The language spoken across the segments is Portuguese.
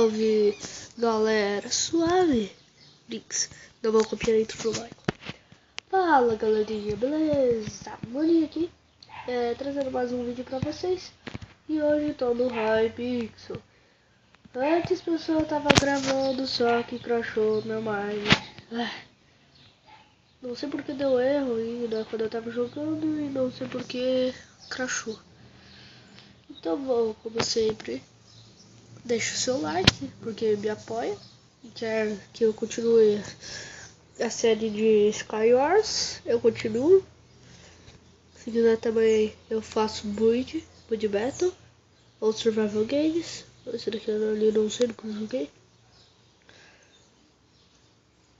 salve, galera, suave, Brinks, não vou copiar dentro do Michael. Fala, galerinha, beleza? Maninho aqui, trazendo mais um vídeo pra vocês. E hoje tô no Hypixel. Antes, pessoal, eu tava gravando, só que crashou meu Mine. Não sei porque deu erro ainda quando eu tava jogando e não sei porque crashou. Então vou, como sempre, deixa o seu like, porque me apoia e quer que eu continue a série de Skywars, eu continuo. Se quiser também eu faço Build Battle ou Survival Games. Esse daqui eu ali não sei do que eu joguei.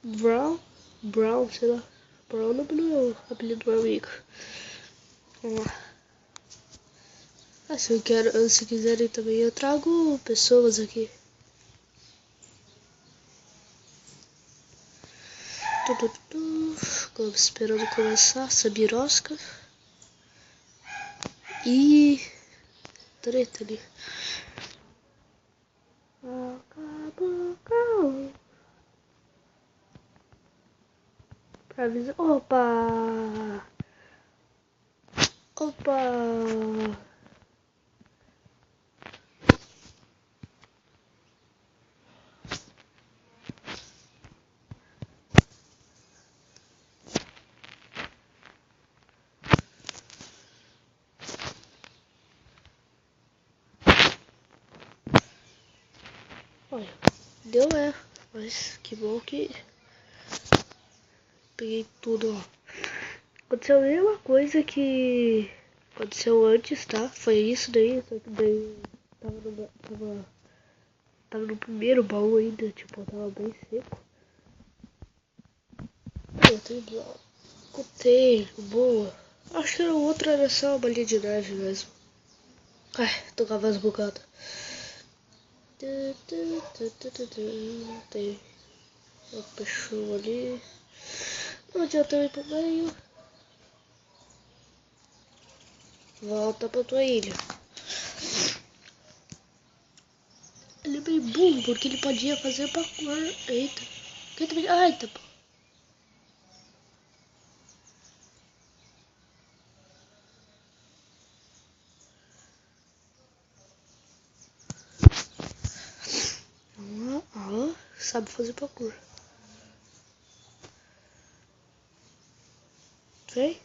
Brown, sei lá. Brown não é o apelido do meu amigo. Vamos lá. Se quiserem também eu trago pessoas aqui. Esperando começar essa birosca. E treta ali. Pra avisar. Opa! Olha, deu erro, mas que bom que peguei tudo, ó. Aconteceu a mesma coisa que aconteceu antes, tá? Foi isso daí, só que daí tava no primeiro baú ainda, tipo, tava bem seco. Eu tenho bloco. Coteiro, boa. Acho que era outra, era só uma bolinha de neve mesmo. Ai, tô com a voz bugada. Tem uma pessoa ali. Não adianta eu ir pro meio. Volta pra tua ilha. Ele é bem burro, porque ele podia fazer parkour. Eita. Eita, pô. Sabe fazer parkour. Vem.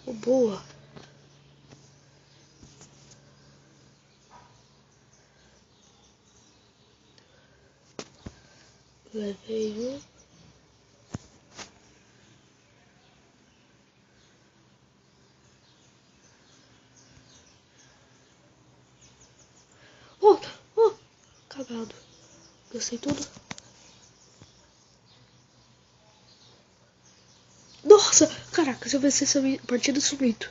Boa. Levei um. Cagado. Gastei tudo. Nossa! Caraca, se eu vencer essa partida, sumido.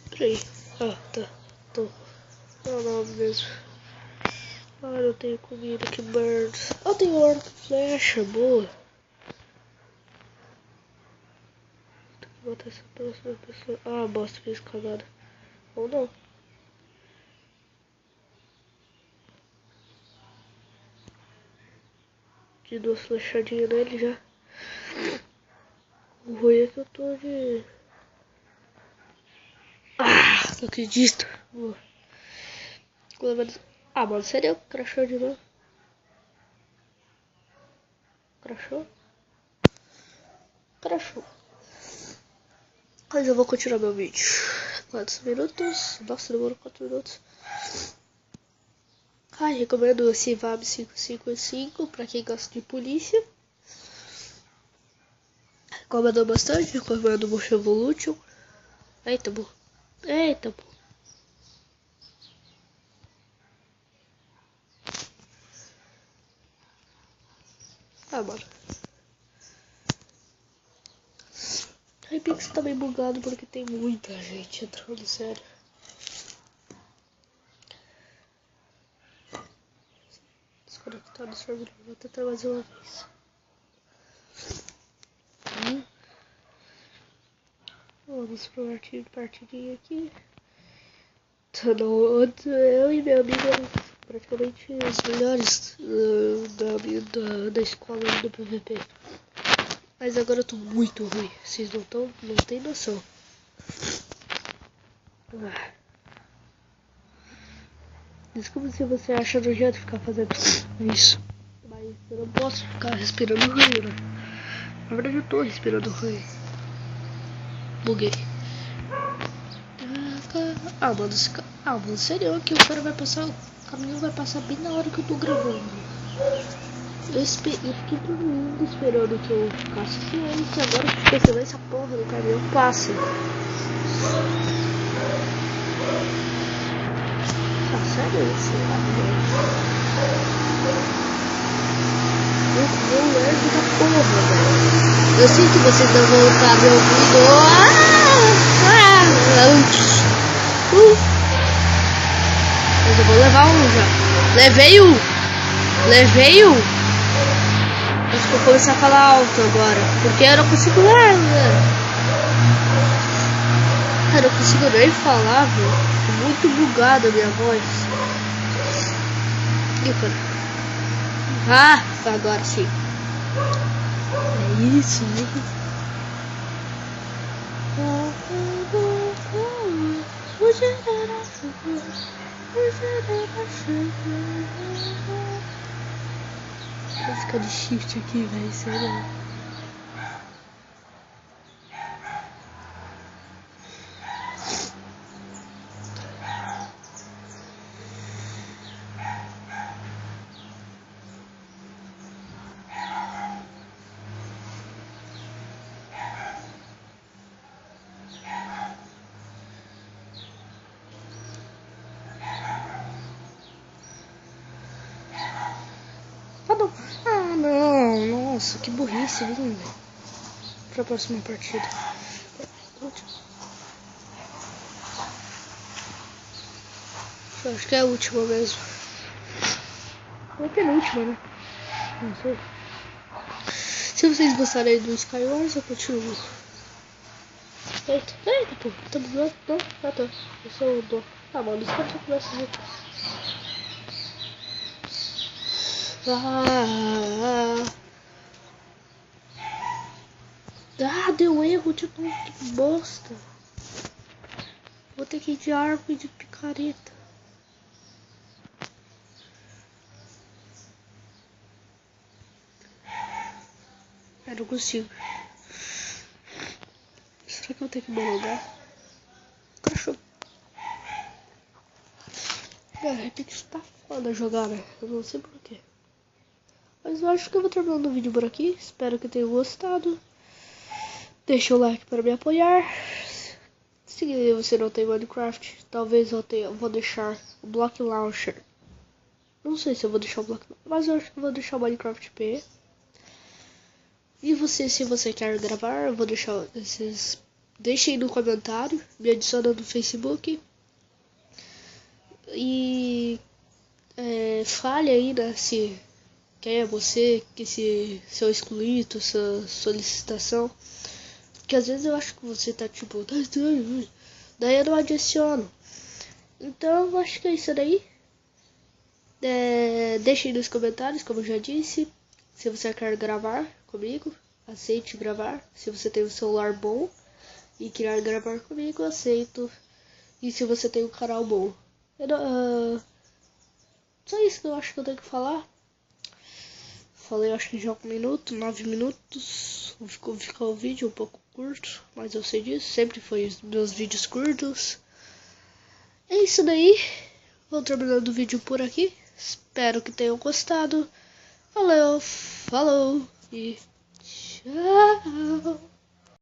Peraí. Ah, tá. Tô. Não mesmo. Ah, eu tenho comida, que birds. Eu tenho arco e flecha, boa. Tem que matar essa próxima pessoa. Ah, bosta, fiz cagada. Ou não. De duas flechadinhas nele já. O ruim é que eu tô de... Ah, não acredito. Boa. Ah, mano, seria crashou de novo. Crashou? Mas eu vou continuar meu vídeo. Quantos minutos? Nossa, demorou 4 minutos. Ai, recomendo esse VAB 555 pra quem gosta de polícia. Recomendo bastante, recomendo o Motion Evolution. Eita, pô. Ah, mano. Hypixel tá bem bugado porque tem muita gente entrando, sério. Desconectado o servidor, vou tentar mais uma vez. Vamos pro partidinha aqui. Eu e minha amiga praticamente os melhores da escola do PVP. Mas agora eu tô muito ruim, vocês não tem noção. Desculpa se você acha nojento ficar fazendo isso. Mas eu não posso ficar respirando ruim, né? Na verdade eu tô respirando ruim. Buguei. Mano, sério que o cara vai passar. O caminhão vai passar bem na hora que eu tô gravando. Eu fiquei dormindo esperando que eu ficasse silêncio. Agora eu fiquei silêncio, essa porra do caminhão passa. Sério isso? Eu lerdo da porra, velho. Eu sei que vocês não vão estar me ouvindo. Mas eu vou levar um já. Levei um. Acho que eu vou começar a falar alto agora. Porque eu não consigo ler, velho. Eu não consigo nem falar, velho. Muito bugada a minha voz. Agora sim. É isso aí. Música de shift aqui, velho, sério. Não, nossa, que burrice, hein? Pra próxima partida. Eu acho que é a última mesmo. Ou a penúltima, né? Não sei. Se vocês gostarem do Skywars, eu continuo. Eita, pô, tá bugando? Não, tá. Eu sou o do. Mano, os caras começam deu erro de novo, que bosta. Vou ter que ir de árvore de picareta. Eu não consigo. Será que eu vou ter que lugar? Cachorro. É que tá foda jogar, né? Eu não sei porquê. Mas eu acho que eu vou terminando o vídeo por aqui. Espero que tenham gostado. Deixa o like para me apoiar. Se você não tem Minecraft, talvez eu vou deixar o Block Launcher. Não sei se eu vou deixar o Block, mas eu acho que eu vou deixar o Minecraft P. E você, se você quer gravar, eu vou deixar esses. Deixe aí no comentário, me adiciona no Facebook. E fale aí, né, se quem é você, que se seu excluído, sua solicitação. Porque às vezes eu acho que você tá tipo, daí eu não adiciono. Então eu acho que é isso daí. Deixe aí nos comentários, como eu já disse, se você quer gravar comigo, aceite gravar. Se você tem um celular bom e querer gravar comigo, aceito. E se você tem um canal bom. Só isso que eu acho que eu tenho que falar. Falei acho que já 1 minuto, 9 minutos. Ficou o vídeo um pouco curto, mas eu sei disso. Sempre foi os meus vídeos curtos. É isso daí. Vou terminando o vídeo por aqui. Espero que tenham gostado. Valeu, falou e tchau.